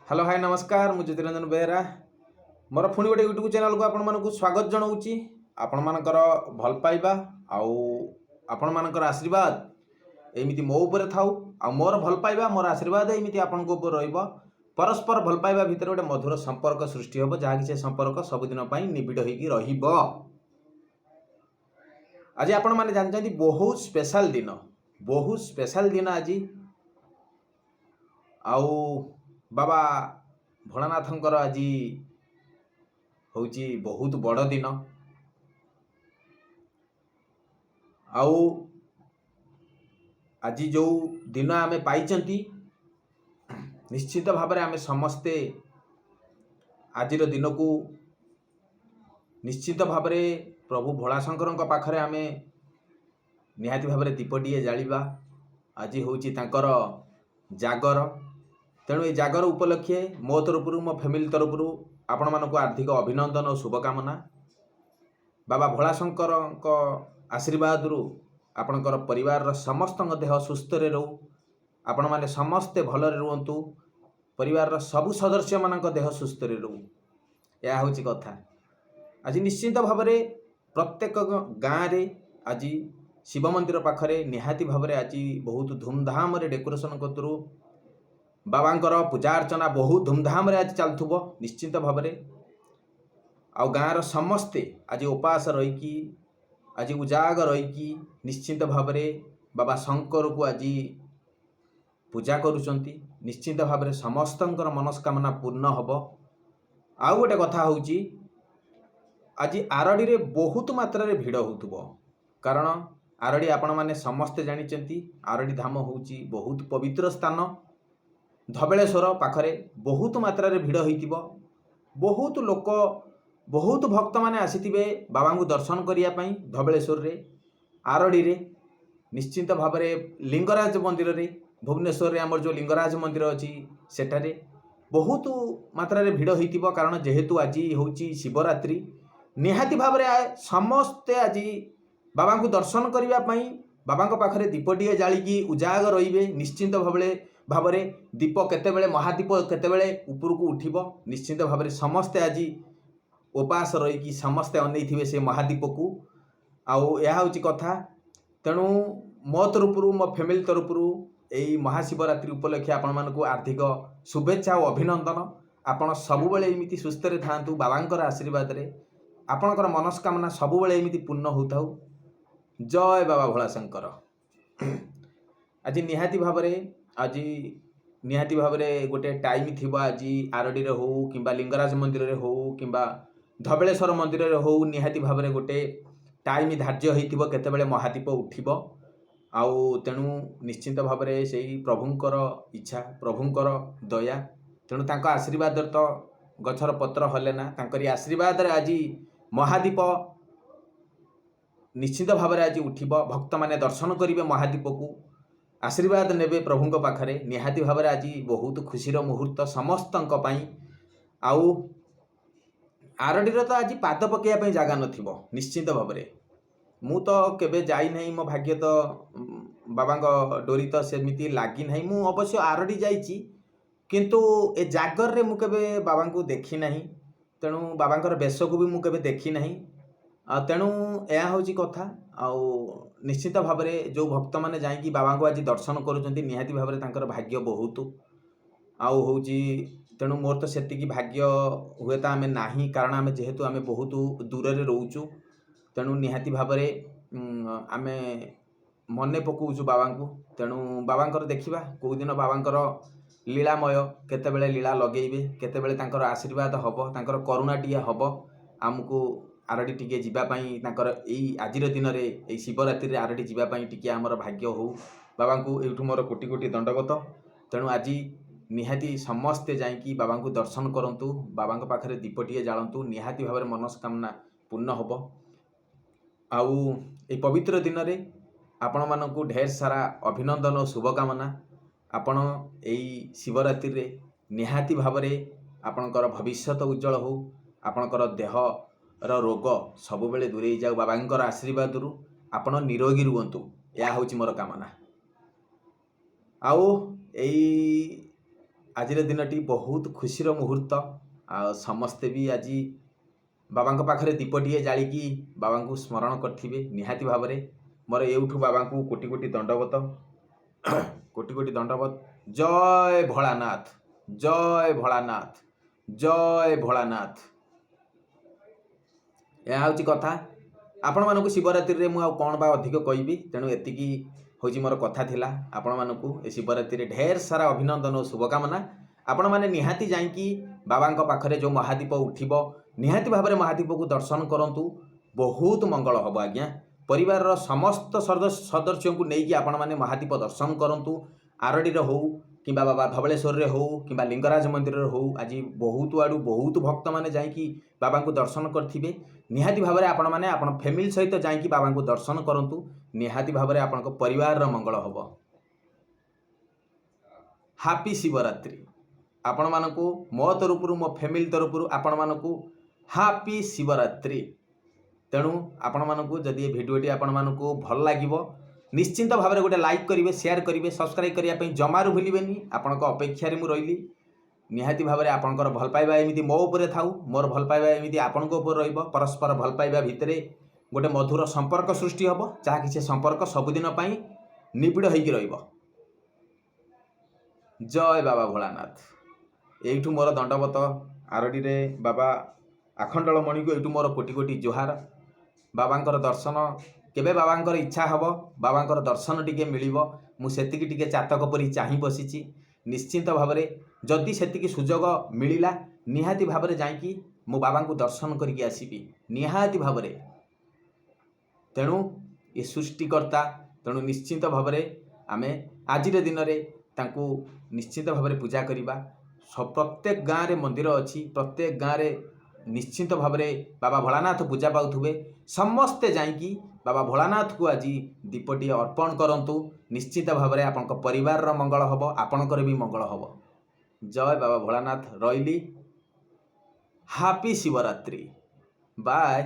Hello hi नमस्कार मु ज्योतिरंजन बेहरा मोर पुणी गोटे यूट्यूब चैनल को आपण मानक स्वागत जनाऊँगी। आपण मानकर भल पाइबा आउ आपण मानकर आशीर्वाद एमिति मो ऊपर थाउ आ मोर भल पाइबा मोर आशीर्वाद एमिति आपण को ऊपर रहिबो। परस्पर भल पाइबा भितर गोटे मधुर संपर्क सृष्टि होबो जहाँकि से संपर्क सबुदिन पई निबिड़ होइकी रहिबो। आज आपण माने जानछन्ती बहुत स्पेशल दिन आज आउ बाबा भोलानाथंकर आज होची बहुत बड़ दिन आउ आज जो दिन आमे पाइचंती निश्चित भाव में आमे समस्ते आज दिन को निश्चित भाव में प्रभु भोलाशंकर पाखरे आमे निहाती भाव में दीपटीए जालिबा। आज होची तांकर जागर तेणु ये जागर उपलक्षे मो तरफ मो फैमिली तरफ आपण मानक आर्थिक अभिनंदन और शुभकामना। बाबा भोलाशंकर आशीर्वाद रु आपणकर परिवार समस्त देह सुस्थ रे रहू आपण माने समस्ते भलरे रुहंतु परिवार सबु सदस्य मानक देह सुस्थ रे रहू या होची कथा। आज निश्चित भाव में प्रत्येक गाँव रे आज शिव मंदिर पाखरे निहाती भाव में आज बहुत धूमधाम रे डेकोरेशन कतरू बाबांकर पूजा अर्चना बहुत धूमधाम रे आज चलथुबो निश्चित भाव में आउ गाँव समस्ते आज उपास रहीकि आज उजागर रहीकि निश्चित भाव में बाबा शंकर को आज पूजा करुचंती। निश्चित भाव में समस्तंकर मनस्कामना पूर्ण हब। आउ गोटे कथा होची आज आरडी रे बहुत मात्रा रे भिड़ होतुबो कारण आरडी आपण माने समस्ते जानिचंती आरडी धाम होची बहुत पवित्र स्थान। धबलेश्वर पाखरे बहुत मात्रा रे भिड़ होइतिबो बहुत लोक बहुत भक्त माने आसीथिबे बाबा को दर्शन करिया पई धबलेश्वर रे आरडी रे निश्चित भाव में लिंगराज मंदिर रे भुवनेश्वर रे हमर जो लिंगराज मंदिर अछि सेठारे बहुत मात्रा रे भिड़ होइतिबो कारण जेहेतु आज होची शिवरात्रि निहाती भाव में समस्ते आज बाबा को दर्शन करिया पई बाबा पाखरे दीपटीए जालिकी उजागर रहिबे। निश्चित भाव में दीप केतेबेले महादीप केतेबेले ऊपर को उठिबो निश्चित भाव में समस्ते आज उपास रहीकि समस्ते अनैथिबे से महादीप को आउ या होची कथा। तेणु मो तरफरु मो फैमिली तरफरु यही महाशिवरात्रि उपलक्षे आपण मानकु आर्थिक शुभेच्छा और अभिनंदन। आपण सबुबेले एमिति सुस्थ रे थांतु बाबांकर आशीर्वाद रे आपणकर मनस्कामना सबुबेले एमिति पूर्ण होताउ। जय बाबा भोलाशंकर। आज निहाती भाव में गोटे टाइम थी आज आरडी रे हो किंबा लिंगराज मंदिर रे हो किंबा धबलेश्वर मंदिर रे हो निहाती भाव में गोटे टाइम धार्य होइतिबो केतेबेले महादीप उठिबो आउ तेणु निश्चित भाव में से प्रभुंकर इच्छा प्रभुंकर दया तेणु तांका आशीर्वाद तो गछर पत्र हले ना तांकरी आशीर्वाद रे आज महादीप निश्चित भाव में आज उठिबो भक्त माने दर्शन करिवे महादीप को आशीर्वाद नेबे प्रभुंक पाखरे निहाती भाव में आज बहुत खुशीर मुहूर्त समस्तंक पई। आउ आरडी रे तो आज पाद पकेया जगह नथिबो निश्चित भाव में मु तो केबे जाई नहीं मो भाग्य तो बाबांक डोरी तो सेमिति लागी नहीं। मु अवश्य आरडी जाइची किंतु ए जागर रे मु केबे बाबांक देखी नहीं तेणु बाबांकर बेश को भी मु केबे देखी नहीं तेणु यह हूँ कथा। आउ निश्चित भाव में जो भक्त मैंने जाकि बाबा को आज दर्शन करुँच निहाती भाव में तांकर भाग्य बहुत आउ हूँ तेणु मोर तो सेतिकी भाग्य हुए तो आम ना कारण आम जेहेतु आम बहुत दूर रे रोचु तेणु निहाती भाव में आम मन पकाऊँ बाबा को तेणु बाबांकर देखा कौ दिन बाबांकर लीलामय केतेबेले लीला लगेबे केतेबेले तांकर आशीर्वाद हब तांकर करुणा टिए हब आमको आरडी टिके जीवाई तांकर एई आजिर दिन रे एई शिवरात्रि आरडी जीवाई टिके आमर भाग्य हो बाबा को एठू मोर कोटि कोटि दंडवत। तेणु आज निहाती समस्ते जाइकी बाबा को दर्शन करंतु बाबा पाखरे दीपटीए जालंतु निहाती भाव में मनस्कामना पूर्ण हब। आउ ए पवित्र दिन रे आपण मानकु ढेर सारा अभिनंदन और शुभकामना। आपण एई शिवरात्रि रे निहाती भाव में आपणकर भविष्यत उज्जवल हो आपणकर देह रोग सबुबले दूरे जाऊ बाबांकर आशीर्वाद रु आपण निरोगी रुहंतु या होची मोर कामना। आउ ଆଜିର ଦିନଟି ବହୁତ ଖୁସିର ମୁହୂର୍ତ୍ତ। ଆଉ ସମସ୍ତେ ବି ଆଜି ବାବାଙ୍କ ପାଖରେ ଦୀପଟିଏ ଜାଳିକି ବାବାଙ୍କୁ ସ୍ମରଣ କରିଥିବେ ନିହାତି ଭାବରେ। ମୋର ଏଉଠୁ ବାବାଙ୍କୁ କୋଟି କୋଟି ଦଣ୍ଡବତ କୋଟି କୋଟି ଦଣ୍ଡବତ। ଜୟ ଭୋଳାନାଥ, ଜୟ ଭୋଳାନାଥ, ଜୟ ଭୋଳାନାଥ। ଏହା ହେଉଛି କଥା। ଆପଣମାନଙ୍କୁ ଶିବରାତ୍ରିରେ ମୁଁ ଆଉ କ'ଣ ବା ଅଧିକ କହିବି, ତେଣୁ ଏତିକି ହେଉଛି ମୋର କଥା ଥିଲା। ଆପଣମାନଙ୍କୁ ଏ ଶିବରାତ୍ରିରେ ଢେର ସାରା ଅଭିନନ୍ଦନ ଓ ଶୁଭକାମନା। ଆପଣମାନେ ନିହାତି ଯାଇକି ବାବାଙ୍କ ପାଖରେ ଯେଉଁ ମହାଦୀପ ଉଠିବ ନିହାତି ଭାବରେ ମହାଦୀପକୁ ଦର୍ଶନ କରନ୍ତୁ। ବହୁତ ମଙ୍ଗଳ ହେବ ଆଜ୍ଞା। ପରିବାରର ସମସ୍ତ ସଦସ୍ୟଙ୍କୁ ନେଇକି ଆପଣମାନେ ମହାଦୀପ ଦର୍ଶନ କରନ୍ତୁ। ଆରଡ଼ିରେ ହେଉ କିମ୍ବା ବାବା ଧବଳେଶ୍ୱରରେ ହେଉ କିମ୍ବା ଲିଙ୍ଗରାଜ ମନ୍ଦିରରେ ହେଉ, ଆଜି ବହୁତ ଆଡ଼ୁ ବହୁତ ଭକ୍ତମାନେ ଯାଇକି ବାବାଙ୍କୁ ଦର୍ଶନ କରିଥିବେ। ନିହାତି ଭାବରେ ଆପଣମାନେ ଆପଣ ଫ୍ୟାମିଲି ସହିତ ଯାଇକି ବାବାଙ୍କୁ ଦର୍ଶନ କରନ୍ତୁ। ନିହାତି ଭାବରେ ଆପଣଙ୍କ ପରିବାରର ମଙ୍ଗଳ ହେବ। ହାପି ଶିବରାତ୍ରି। ଆପଣମାନଙ୍କୁ ମୋ ତରଫରୁ, ମୋ ଫ୍ୟାମିଲି ତରଫରୁ ଆପଣମାନଙ୍କୁ ହାପି ଶିବରାତ୍ରି। ତେଣୁ ଆପଣମାନଙ୍କୁ ଯଦି ଏ ଭିଡ଼ିଓଟି ଆପଣମାନଙ୍କୁ ଭଲ ଲାଗିବ ନିଶ୍ଚିନ୍ତ ଭାବରେ ଗୋଟେ ଲାଇକ୍ କରିବେ, ସେୟାର କରିବେ, ସବସ୍କ୍ରାଇବ୍ କରିବା ପାଇଁ ଜମାରୁ ଭୁଲିବେନି। ଆପଣଙ୍କ ଅପେକ୍ଷାରେ ମୁଁ ରହିଲି। ନିହାତି ଭାବରେ ଆପଣଙ୍କର ଭଲ ପାଇବା ଏମିତି ମୋ ଉପରେ ଥାଉ, ମୋର ଭଲ ପାଇବା ଏମିତି ଆପଣଙ୍କ ଉପରେ ରହିବ। ପରସ୍ପର ଭଲ ପାଇବା ଭିତରେ ଗୋଟେ ମଧୁର ସମ୍ପର୍କ ସୃଷ୍ଟି ହେବ, ଯାହାକି ସେ ସମ୍ପର୍କ ସବୁଦିନ ପାଇଁ ନିବିଡ଼ ହୋଇକି ରହିବ। ଜୟ ବାବା ଭୋଳାନାଥ। ଏଇଠୁ ମୋର ଦଣ୍ଡବତ। ଆରଡ଼ିରେ ବାବା ଆଖଣ୍ଡଳମଣିକୁ ଏଇଠୁ ମୋର କୋଟି କୋଟି ଜୁହାର। ବାବାଙ୍କର ଦର୍ଶନ କେବେ ବାବାଙ୍କର ଇଚ୍ଛା ହେବ, ବାବାଙ୍କର ଦର୍ଶନ ଟିକେ ମିଳିବ, ମୁଁ ସେତିକି ଟିକେ ଚାତକ ପରି ଚାହିଁ ବସିଛି। ନିଶ୍ଚିନ୍ତ ଭାବରେ ଯଦି ସେତିକି ସୁଯୋଗ ମିଳିଲା ନିହାତି ଭାବରେ ଯାଇକି ମୁଁ ବାବାଙ୍କୁ ଦର୍ଶନ କରିକି ଆସିବି ନିହାତି ଭାବରେ। ତେଣୁ ଏ ସୃଷ୍ଟିକର୍ତ୍ତା, ତେଣୁ ନିଶ୍ଚିନ୍ତ ଭାବରେ ଆମେ ଆଜିର ଦିନରେ ତାଙ୍କୁ ନିଶ୍ଚିତ ଭାବରେ ପୂଜା କରିବା। ପ୍ରତ୍ୟେକ ଗାଁରେ ମନ୍ଦିର ଅଛି, ପ୍ରତ୍ୟେକ ଗାଁରେ ନିଶ୍ଚିନ୍ତ ଭାବରେ ବାବା ଭୋଳାନାଥ ପୂଜା ପାଉଥିବେ। ସମସ୍ତେ ଯାଇକି ବାବା ଭୋଳାନାଥକୁ ଆଜି ଦୀପଟିଏ ଅର୍ପଣ କରନ୍ତୁ। ନିଶ୍ଚିତ ଭାବରେ ଆପଣଙ୍କ ପରିବାରର ମଙ୍ଗଳ ହେବ, ଆପଣଙ୍କର ବି ମଙ୍ଗଳ ହେବ। ଜୟ ବାବା ଭୋଳାନାଥ। ରହିଲି। ହାପି ଶିବରାତ୍ରି। ବାଏ।